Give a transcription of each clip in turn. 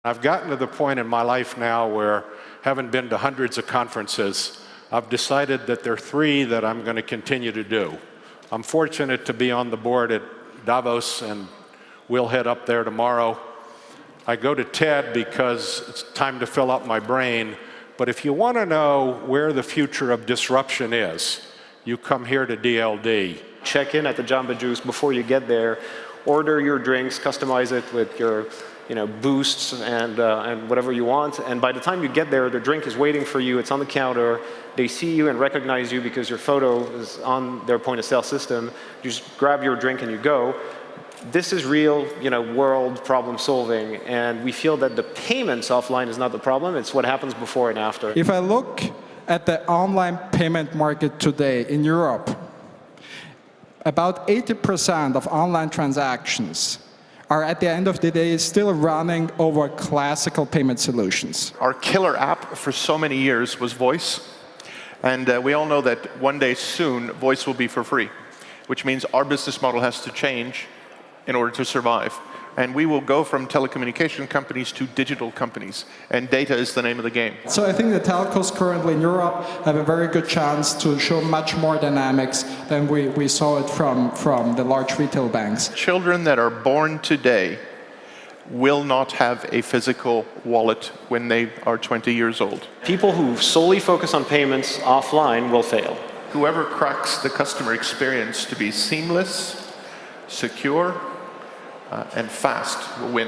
I've gotten to the point in my life now where, having been to hundreds of conferences, I've decided that there are three that I'm going to continue to do. I'm fortunate to be on the board at Davos, and we'll head up there tomorrow. I go to TED because it's time to fill up my brain, but if you want to know where the future of disruption is, you come here to DLD. Check in at the Jamba Juice before you get there, order your drinks, customize it with your boosts and whatever you want, and by the time you get there, the drink is waiting for you, it's on the counter, they see you and recognize you because your photo is on their point-of-sale system, you just grab your drink and you go. This is real, world problem solving, and we feel that the payments offline is not the problem, it's what happens before and after. If I look at the online payment market today in Europe, about 80% of online transactions are at the end of the day still running over classical payment solutions. Our killer app for so many years was voice, and we all know that one day soon voice will be for free, which means our business model has to change in order to survive. And we will go from telecommunication companies to digital companies, and data is the name of the game. So I think the telcos currently in Europe have a very good chance to show much more dynamics than we saw it from the large retail banks. Children that are born today will not have a physical wallet when they are 20 years old. People who solely focus on payments offline will fail. Whoever cracks the customer experience to be seamless, secure, and fast will win.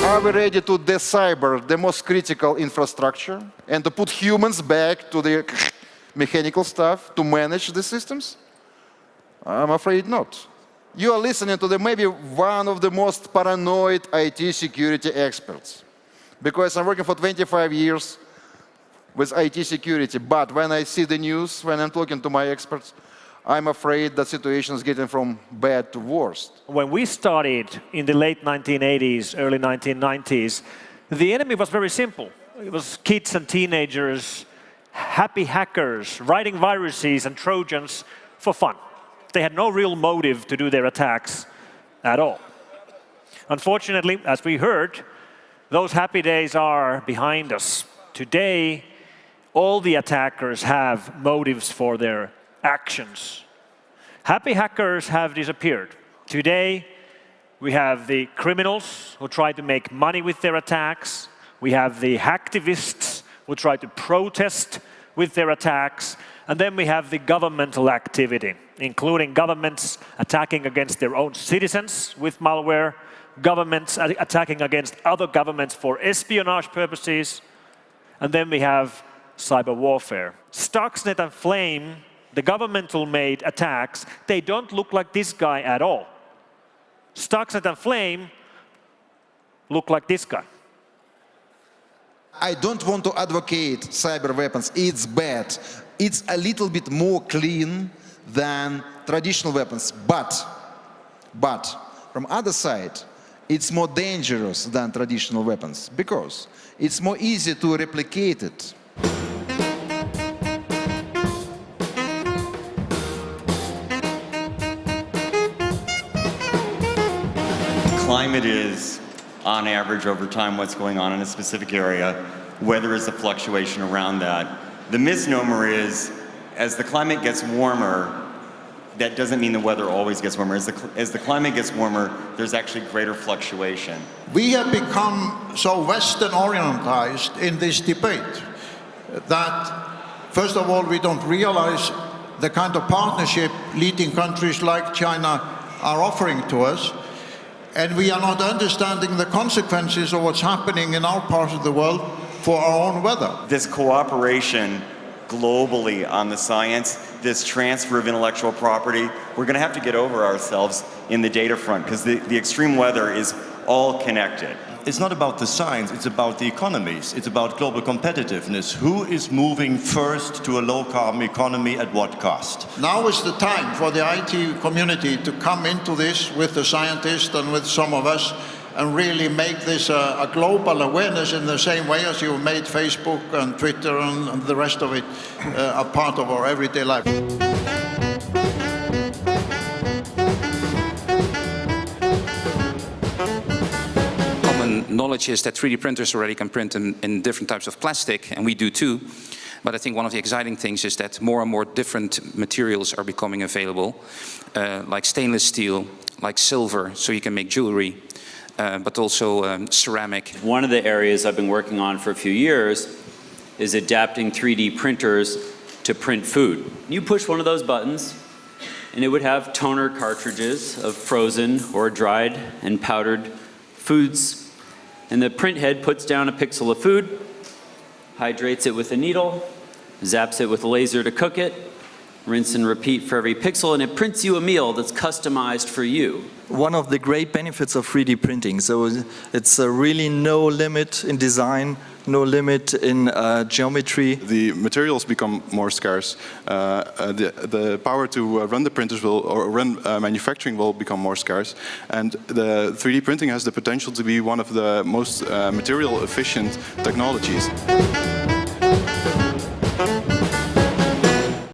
Are we ready to de-cyber the most critical infrastructure and to put humans back to the mechanical stuff to manage the systems? I'm afraid not. You are listening to maybe one of the most paranoid IT security experts. Because I'm working for 25 years with IT security, but when I see the news, when I'm talking to my experts, I'm afraid the situation is getting from bad to worse. When we started in the late 1980s, early 1990s, the enemy was very simple. It was kids and teenagers, happy hackers, writing viruses and Trojans for fun. They had no real motive to do their attacks at all. Unfortunately, as we heard, those happy days are behind us. Today, all the attackers have motives for their actions. Happy hackers have disappeared. Today, we have the criminals who try to make money with their attacks. We have the hacktivists who try to protest with their attacks. And then we have the governmental activity, including governments attacking against their own citizens with malware, governments attacking against other governments for espionage purposes. And then we have cyber warfare. Stuxnet and Flame, the governmental-made attacks, they don't look like this guy at all. Stuxnet and Flame look like this guy. I don't want to advocate cyber weapons. It's bad. It's a little bit more clean than traditional weapons. But from other side, it's more dangerous than traditional weapons because it's more easy to replicate it. Climate is, on average, over time, what's going on in a specific area. Weather is a fluctuation around that. The misnomer is, as the climate gets warmer, that doesn't mean the weather always gets warmer. As the climate gets warmer, there's actually greater fluctuation. We have become so Western-orientalized in this debate that, first of all, we don't realize the kind of partnership leading countries like China are offering to us, and we are not understanding the consequences of what's happening in our part of the world for our own weather. This cooperation globally on the science, this transfer of intellectual property, we're going to have to get over ourselves in the data front because the extreme weather is all connected. It's not about the science, it's about the economies. It's about global competitiveness. Who is moving first to a low-carbon economy at what cost? Now is the time for the IT community to come into this with the scientists and with some of us and really make this a global awareness in the same way as you made Facebook and Twitter and the rest of it a part of our everyday life. Knowledge is that 3D printers already can print in different types of plastic, and we do too. But I think one of the exciting things is that more and more different materials are becoming available, like stainless steel, like silver, so you can make jewelry, but also ceramic. One of the areas I've been working on for a few years is adapting 3D printers to print food. You push one of those buttons, and it would have toner cartridges of frozen or dried and powdered foods. And the print head puts down a pixel of food, hydrates it with a needle, zaps it with a laser to cook it, rinse and repeat for every pixel, and it prints you a meal that's customized for you. One of the great benefits of 3D printing, so it's really no limit in design, no limit in geometry. The materials become more scarce. The power to run the printers or run manufacturing will become more scarce. And the 3D printing has the potential to be one of the most material efficient technologies.